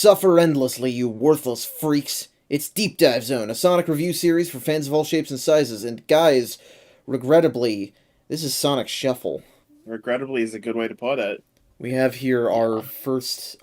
Suffer endlessly, you worthless freaks. It's Deep Dive Zone, a Sonic review series for fans of all shapes and sizes. And guys, regrettably, this is Sonic Shuffle. Regrettably is a good way to put it. We have here Yeah.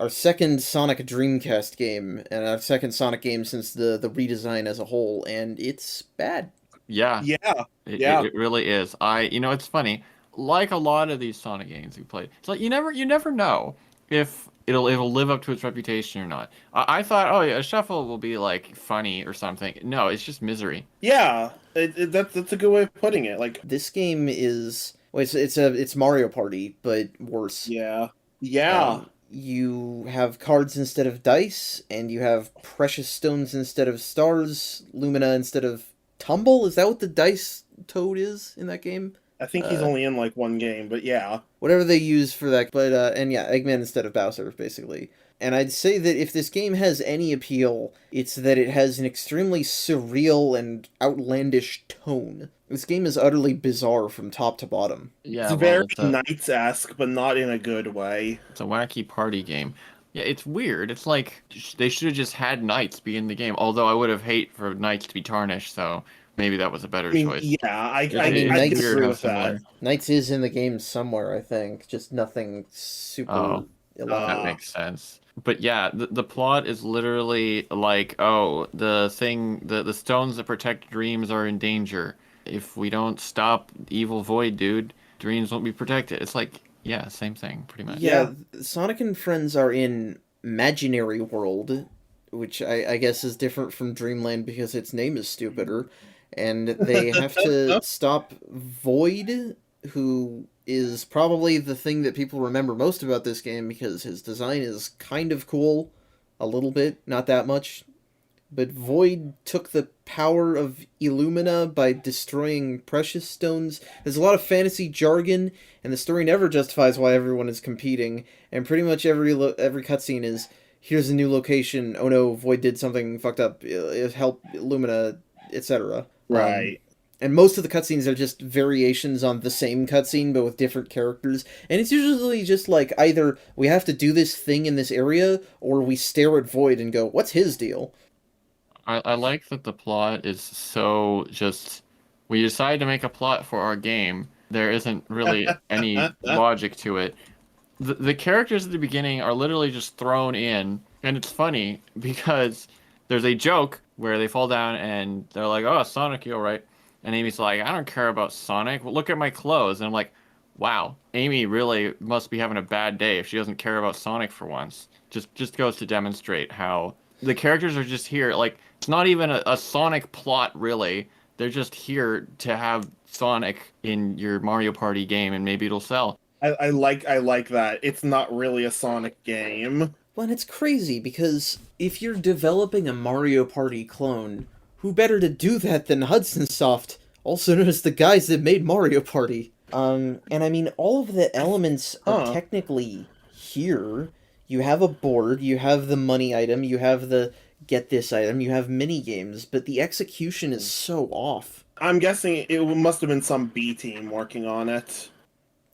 our second Sonic Dreamcast game, and our second Sonic game since the redesign as a whole, and it's bad. Yeah, Yeah, it, yeah. it, it really is. It's funny. Like a lot of these Sonic games we played, it's like you never know if it'll live up to its reputation or not. I thought, oh yeah, a shuffle will be like funny or something. No, it's just misery. Yeah, that's a good way of putting it. Like, This game is well, it's Mario Party, but worse. yeah, yeah. You have cards instead of dice, and you have precious stones instead of stars, Lumina instead of Tumble. Is that what the dice toad is in that game? I think he's only in like one game, but yeah. Whatever they use for that. But and yeah, Eggman instead of Bowser, basically. And I'd say that if this game has any appeal, it's that it has an extremely surreal and outlandish tone. This game is utterly bizarre from top to bottom. Yeah, It's well, very it's a, Knights-esque, but not in a good way. it's a wacky party game. Yeah, it's weird. It's like they should have just had knights be in the game. Although I would have hate for knights to be tarnished, so maybe that was a better I mean, choice. yeah, I It's mean, can Knights- agree weird with how that. similar. Knights is in the game somewhere, I think. Just nothing super Oh, elaborate. That makes sense. But yeah, the plot is literally like, oh, the stones that protect dreams are in danger. If we don't stop evil void, dude, dreams won't be protected. It's like, yeah, same thing, pretty much. Yeah, Sonic and friends are in Imaginary World, which I guess is different from Dreamland because its name is stupider, and they have to stop Void, who is probably the thing that people remember most about this game because his design is kind of cool, a little bit, not that much. But Void took the power of Illumina by destroying precious stones. There's a lot of fantasy jargon, and the story never justifies why everyone is competing. And pretty much every cutscene is, here's a new location. Oh no, Void did something fucked up. Help Illumina, etc. Right. And most of the cutscenes are just variations on the same cutscene, but with different characters. And it's usually just like either we have to do this thing in this area, or we stare at Void and go, "What's his deal?" I like that the plot is so just. We decide to make a plot for our game. There isn't really any logic to it. The characters at the beginning are literally just thrown in, and it's funny because there's a joke where they fall down and they're like, "Oh, Sonic, you all right?" And Amy's like, "I don't care about Sonic. Well, look at my clothes." And I'm like, "Wow, Amy really must be having a bad day if she doesn't care about Sonic for once." Just goes to demonstrate how the characters are just here. Like, it's not even a Sonic plot, really. They're just here to have Sonic in your Mario Party game, and maybe it'll sell. I like that. It's not really a Sonic game. Well, and it's crazy because if you're developing a Mario Party clone, who better to do that than Hudson Soft, also known as the guys that made Mario Party? And I mean, all of the elements are technically here. You have a board, you have the money item, you have the get this item, you have mini games, but the execution is so off. I'm guessing it must have been some B team working on it.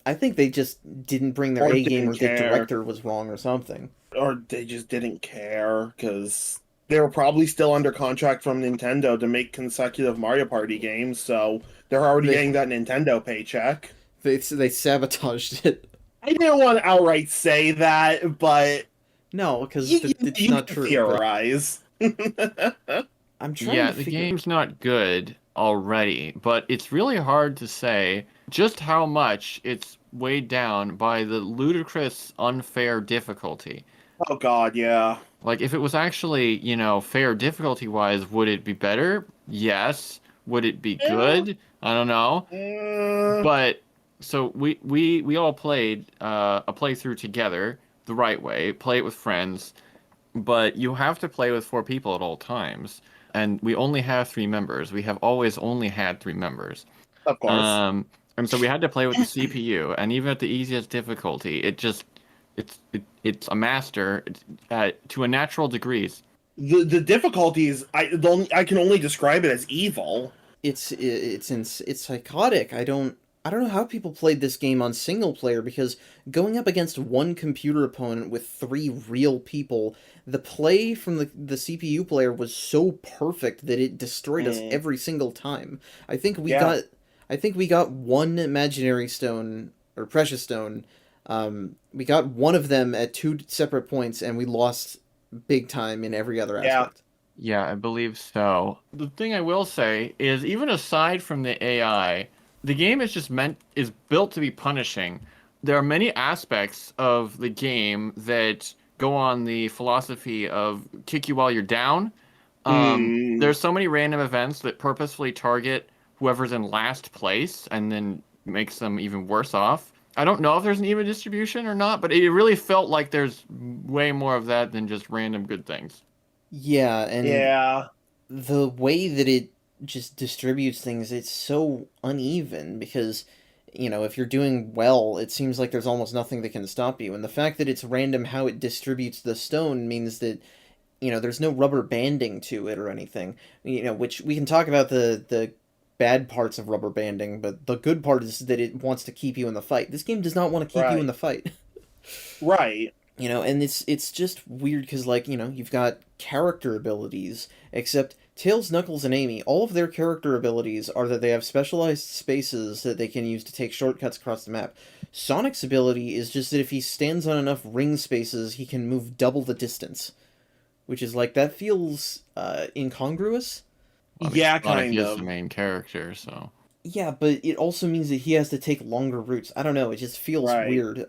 I think they just didn't bring their Or A game, or didn't the care. director was wrong or something. Or they just didn't care, because they were probably still under contract from Nintendo to make consecutive Mario Party games, so they're already They- getting that Nintendo paycheck. They sabotaged it. I didn't want to outright say that, but No, because you, it's you not can true. But theorize. I'm trying Yeah, to the figure. game's not good already, but it's really hard to say just how much it's weighed down by the ludicrous, unfair difficulty. Oh god, yeah. Like, if it was actually, fair difficulty-wise, would it be better? Yes. Would it be good? I don't know. But, so we all played a playthrough together the right way, play it with friends, but you have to play with 4 people at all times. And we only have 3 members. We have always only had 3 members. Of course. And so we had to play with the CPU, and even at the easiest difficulty, it's a master to a natural degrees. The difficulties, I can only describe it as evil. It's psychotic. I don't I don't know how people played this game on single player because going up against one computer opponent with three real people, the play from the CPU player was so perfect that it destroyed us Mm, every single time. I think we yeah, got I think we got one imaginary stone or precious stone. We got one of them at two separate points and we lost big time in every other yeah, aspect. Yeah, I believe so. The thing I will say is, even aside from the AI, the game is built to be punishing. There are many aspects of the game that go on the philosophy of kick you while you're down. mm, There's so many random events that purposefully target whoever's in last place and then makes them even worse off. I don't know if there's an even distribution or not, but it really felt like there's way more of that than just random good things. Yeah, and yeah, the way that it just distributes things, it's so uneven because, if you're doing well, it seems like there's almost nothing that can stop you. And the fact that it's random how it distributes the stone means that, there's no rubber banding to it or anything. Which we can talk about the bad parts of rubber banding, but the good part is that it wants to keep you in the fight. This game does not want to keep you in right, the fight. right. And it's just weird because like you've got character abilities, except Tails, Knuckles, and Amy, all of their character abilities are that they have specialized spaces that they can use to take shortcuts across the map. Sonic's ability is just that if he stands on enough ring spaces he can move double the distance, which is like that feels incongruous. I mean, Yeah, Sonic kind is the of. main character, so. Yeah, but it also means that he has to take longer routes. I don't know, it just feels Right. weird.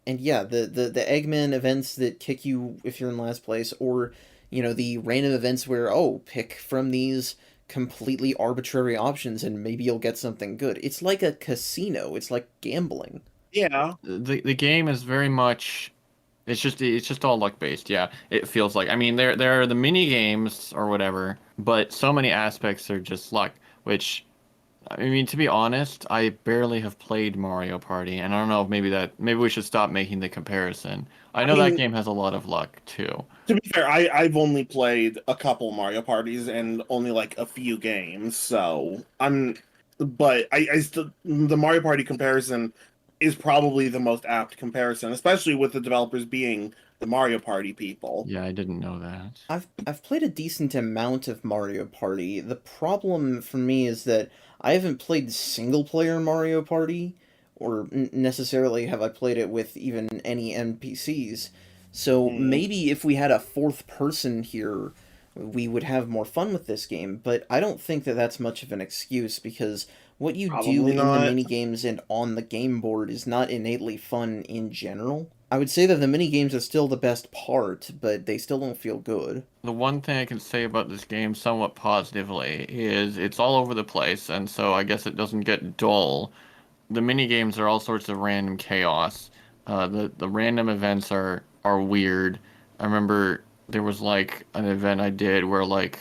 And yeah, the Eggman events that kick you if you're in last place, or the random events where pick from these completely arbitrary options and maybe you'll get something good. It's like a casino. It's like gambling. Yeah. The game is very much it's just all luck based. Yeah, it feels like. I mean, there are the mini games or whatever, but so many aspects are just luck, which I mean, to be honest, I barely have played Mario Party, and I don't know if maybe we should stop making the comparison. I I know that mean, game has a lot of luck too. to be fair, I've only played a couple Mario parties and only like a few games, so but I still the Mario Party comparison is probably the most apt comparison, especially with the developers being the Mario Party people. Yeah, I didn't know that. I've played a decent amount of Mario Party. The problem for me is that I haven't played single player Mario Party, or necessarily have I played it with even any NPCs. So Mm, maybe if we had a fourth person here, we would have more fun with this game. But I don't think that that's much of an excuse because what you do probably in the not. mini games and on the game board is not innately fun in general. I would say that the mini games are still the best part, but they still don't feel good. The one thing I can say about this game somewhat positively is it's all over the place, and so I guess it doesn't get dull. The mini games are all sorts of random chaos. The random events are weird. I remember there was like an event I did where like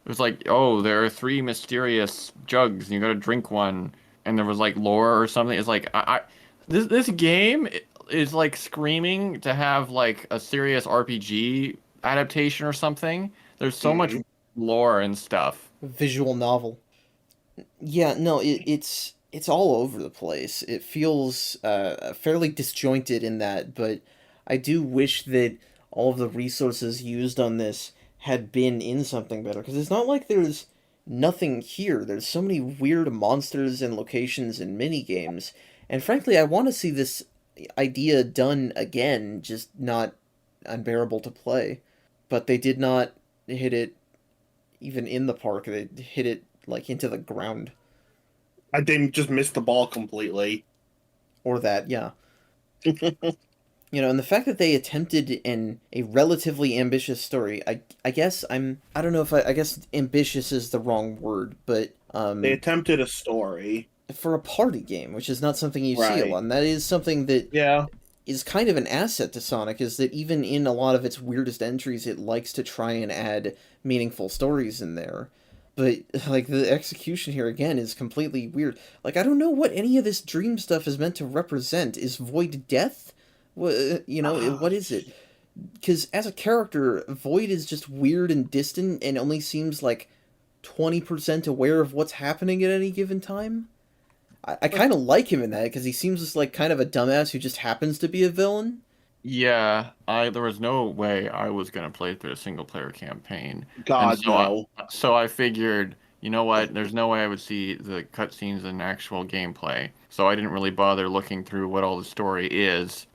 it was like, oh, there are three mysterious jugs and you gotta drink one, and there was like lore or something. It's like this game is like screaming to have like a serious RPG adaptation or something. There's so much Mm, lore and stuff. Visual novel. Yeah, no, it's all over the place. It feels fairly disjointed in that, but I do wish that all of the resources used on this had been in something better because it's not like there's nothing here. There's so many weird monsters and locations and mini games, and frankly, I want to see this idea done again, just not unbearable to play. But they did not hit it even in the park. They hit it like into the ground. I didn't just miss the ball completely. Or that, yeah. And the fact that they attempted in a relatively ambitious story, I guess I don't know if I guess ambitious is the wrong word, but They attempted a story. for a party game, which is not something you see a lot, Right. and that is something that Yeah. is kind of an asset to Sonic, is that even in a lot of its weirdest entries, it likes to try and add meaningful stories in there. But like the execution here again is completely weird. Like I don't know what any of this dream stuff is meant to represent. Is Void death? What is it? Because as a character, Void is just weird and distant and only seems like 20% aware of what's happening at any given time. I kind of like him in that because he seems just like kind of a dumbass who just happens to be a villain. Yeah, I there was no way I was gonna play through a single player campaign, and God, no. so I figured, you know what? There's no way I would see the cutscenes and actual gameplay, so I didn't really bother looking through what all the story is,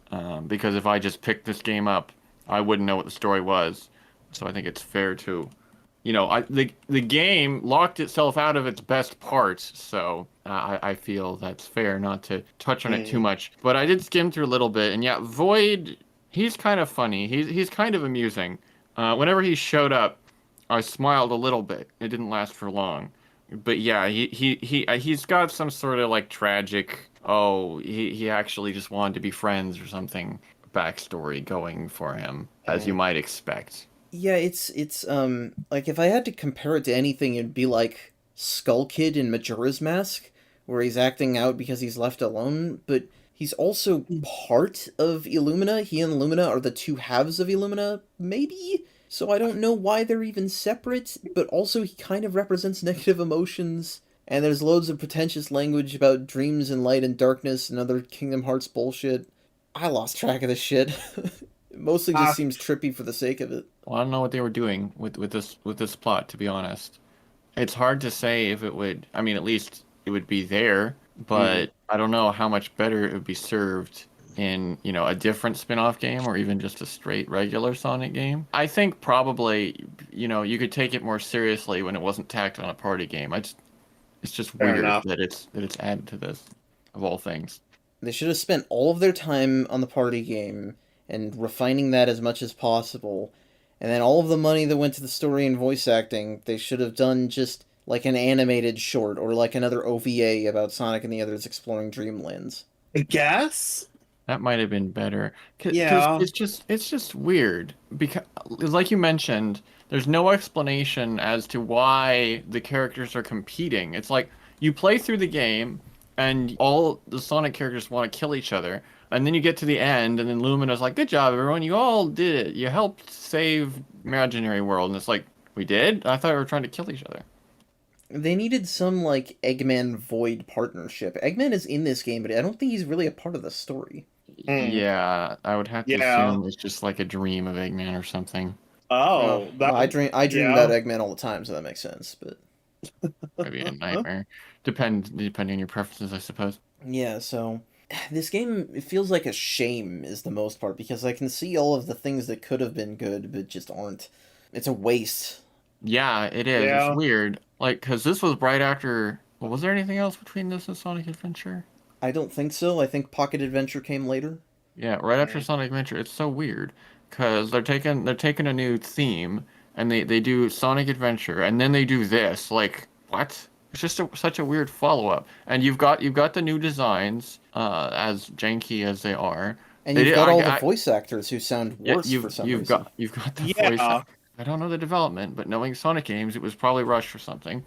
because if I just picked this game up, I wouldn't know what the story was. So I think it's fair to, the game locked itself out of its best parts, so I feel that's fair not to touch on it too Mm. much. But I did skim through a little bit, and yeah, Void, he's kind of funny. He's kind of amusing. Whenever he showed up, I smiled a little bit. It didn't last for long, but yeah, he's got some sort of like tragic. Oh, he actually just wanted to be friends or something backstory going for him, as you Mm. might expect. Yeah, it's like if I had to compare it to anything, it'd be like Skull Kid in Majora's Mask, where he's acting out because he's left alone, but he's also part of Illumina. He and Lumina are the two halves of Illumina, maybe? So I don't know why they're even separate, but also he kind of represents negative emotions, and there's loads of pretentious language about dreams and light and darkness and other Kingdom Hearts bullshit. I lost track of this shit. It mostly just Uh, seems trippy for the sake of it. Well, I don't know what they were doing with this plot, to be honest. It's hard to say if it would. I mean, at least it would be there, mm. but I don't know how much better it would be served in, a different spin-off game or even just a straight regular Sonic game. I think probably, you could take it more seriously when it wasn't tacked on a party game. It's just Fair weird enough. that it's added to this, of all things. They should have spent all of their time on the party game and refining that as much as possible. And then all of the money that went to the story and voice acting, they should have done just like an animated short or like another OVA about Sonic and the Others exploring Dreamlands. I guess. That might have been better because Yeah. it's just weird because like you mentioned, there's no explanation as to why the characters are competing. It's like you play through the game and all the Sonic characters want to kill each other, and then you get to the end and then Lumina's like, "Good job, everyone! You all did it. You helped save Imaginary World." And it's like, "We did? I thought we were trying to kill each other." They needed some like Eggman Void partnership. Eggman is in this game, but I don't think he's really a part of the story. Mm. Yeah, I would have to Yeah. assume it's just like a dream of Eggman or something. Oh, Well, that. I dream about Yeah. Eggman all the time, so that makes sense. But Maybe a nightmare. Depending on your preferences, I suppose. yeah, so this game it feels like a shame is the most part because I can see all of the things that could have been good but just aren't. It's a waste. Yeah, it is. It's Yeah. weird. Like, because this was right after. Well, was there anything else between this and Sonic Adventure? I don't think so. I think Pocket Adventure came later. Yeah, right after Mm. Sonic Adventure. It's so weird because they're taking a new theme and they do Sonic Adventure and then they do this. Like, what? It's just such a weird follow-up. And you've got the new designs, as janky as they are. And They you've did. got all the voice actors who sound Yeah, worse for you've some you've reason. got you've got the voice. Yeah. I don't know the development, but knowing Sonic games, it was probably rushed or something.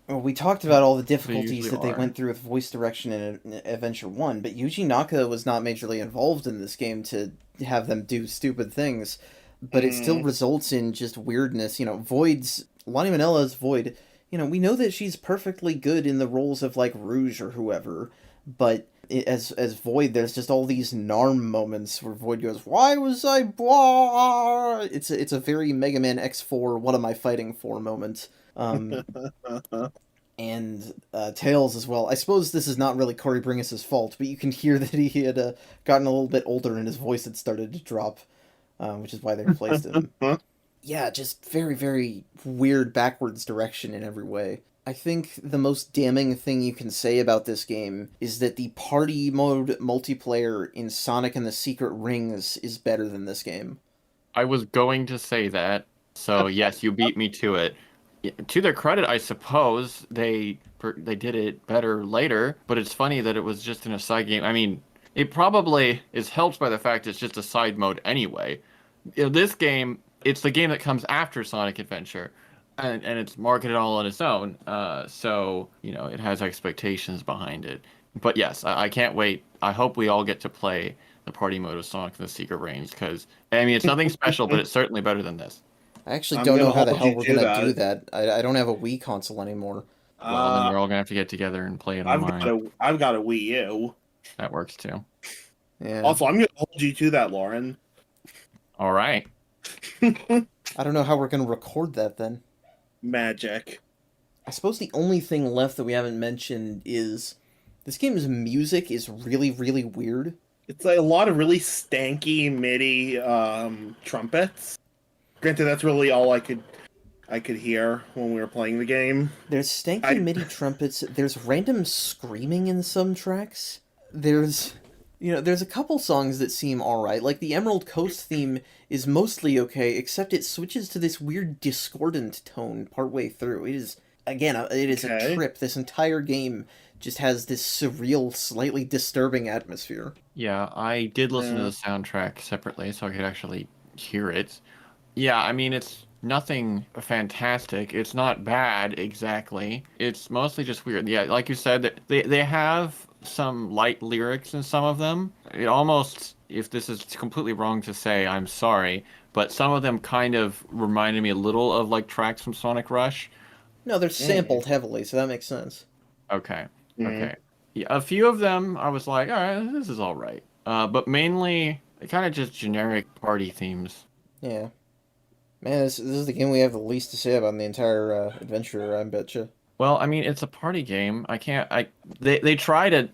Well, we talked about all the They difficulties usually that they are. went through with voice direction in Adventure 1, but Yuji Naka was not majorly involved in this game to have them do stupid things, but it still Mm. results in just weirdness. Void's Lonnie Manella's Void. We know that she's perfectly good in the roles of like Rouge or whoever, but as Void, there's just all these Narm moments where Void goes, "Why was I blah?" It's a very Mega Man X4. What am I fighting for? Moment. Um, and Tails as well. I suppose this is not really Corey Bringus' fault, but you can hear that he had gotten a little bit older and his voice had started to drop, which is why they replaced him. Yeah, just very, very weird backwards direction in every way. I think the most damning thing you can say about this game is that the party mode multiplayer in Sonic and the Secret Rings is better than this game. I was going to say that, so yes, you beat me to it. To their credit, I suppose they did it better later, but it's funny that it was just in a side game. I mean, it probably is helped by the fact it's just a side mode anyway. This game, it's the game that comes after Sonic Adventure, and it's marketed all on its own. So it has expectations behind it. But yes, I can't wait. I hope we all get to play the party mode of Sonic and the Secret Rings because I mean it's nothing special, but it's certainly better than this. I actually I'm don't know gonna how the hold hell you we're to gonna that. do that. I don't have a Wii console anymore. Well, then Uh, we're all gonna have to get together and play it I've got online. a Wii U. That works too. Yeah. Also, I'm gonna hold you to that, Lauren. All right. I don't know how we're gonna record that then. Magic. I suppose the only thing left that we haven't mentioned is this game's music is really, really weird. It's like a lot of really stanky MIDI trumpets. Granted, that's really all I could hear when we were playing the game. There's stanky I- MIDI trumpets. There's random screaming in some tracks. There's a couple songs that seem alright. Like the Emerald Coast theme is mostly okay, except it switches to this weird discordant tone partway through. It is, again, it is a Okay. trip. This entire game just has this surreal, slightly disturbing atmosphere. Yeah, I did listen to Yeah. the soundtrack separately so I could actually hear it. Yeah, I mean, it's nothing fantastic. It's not bad exactly. It's mostly just weird. Yeah, like you said, they have some light lyrics in some of them. It almost, if this is completely wrong to say, I'm sorry, but some of them kind of reminded me a little of like tracks from Sonic Rush. No, they're sampled heavily, so that makes sense. Okay. Mhm. Okay. Yeah, a few of them I was like, all right, this is all right. But mainly kind of just generic party themes. Yeah. Man, this is the game we have the least to say about in the entire adventure, I betcha. Well, I mean, it's a party game. I can't. They tried to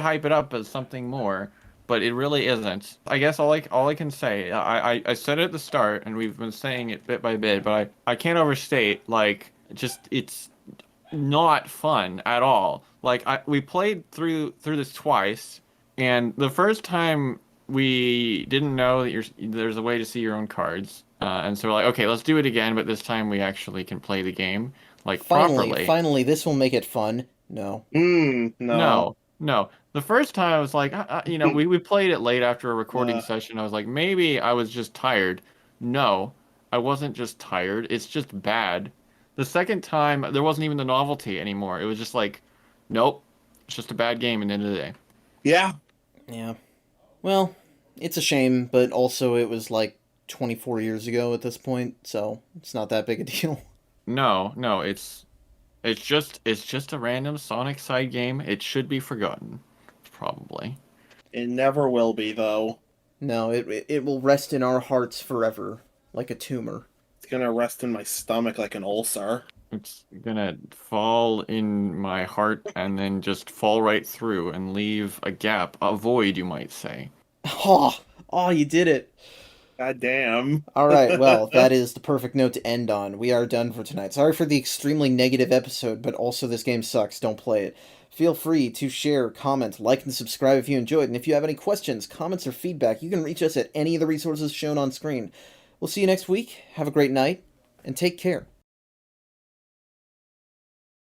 hype it up as something more, but it really isn't. I guess all I can say. I said it at the start, and we've been saying it bit by bit, but I can't overstate. Like, just it's not fun at all. Like we played through this twice, and the first time we didn't know that there's a way to see your own cards, and so we're like, okay, let's do it again, but this time we actually can play the game like properly. Finally, this will make it fun. No. No. No, no. The first time I was like, we played it late after a recording Uh. session. I was like, maybe I was just tired. No, I wasn't just tired. It's just bad. The second time, there wasn't even the novelty anymore. It was just like, nope, it's just a bad game at the end of the day. Yeah. Yeah. Well, it's a shame, but also it was like 24 years ago at this point, so it's not that big a deal. No, no, it's just a random Sonic side game. It should be forgotten, probably. It never will be, though. No, it will rest in our hearts forever, like a tumor. It's gonna rest in my stomach like an ulcer. It's gonna fall in my heart and then just fall right through and leave a gap, a void, you might say. Oh, you did it. God damn. All right, well, that is the perfect note to end on. We are done for tonight. Sorry for the extremely negative episode, but also this game sucks. Don't play it. Feel free to share, comment, like, and subscribe if you enjoyed. And if you have any questions, comments, or feedback, you can reach us at any of the resources shown on screen. We'll see you next week. Have a great night, and take care.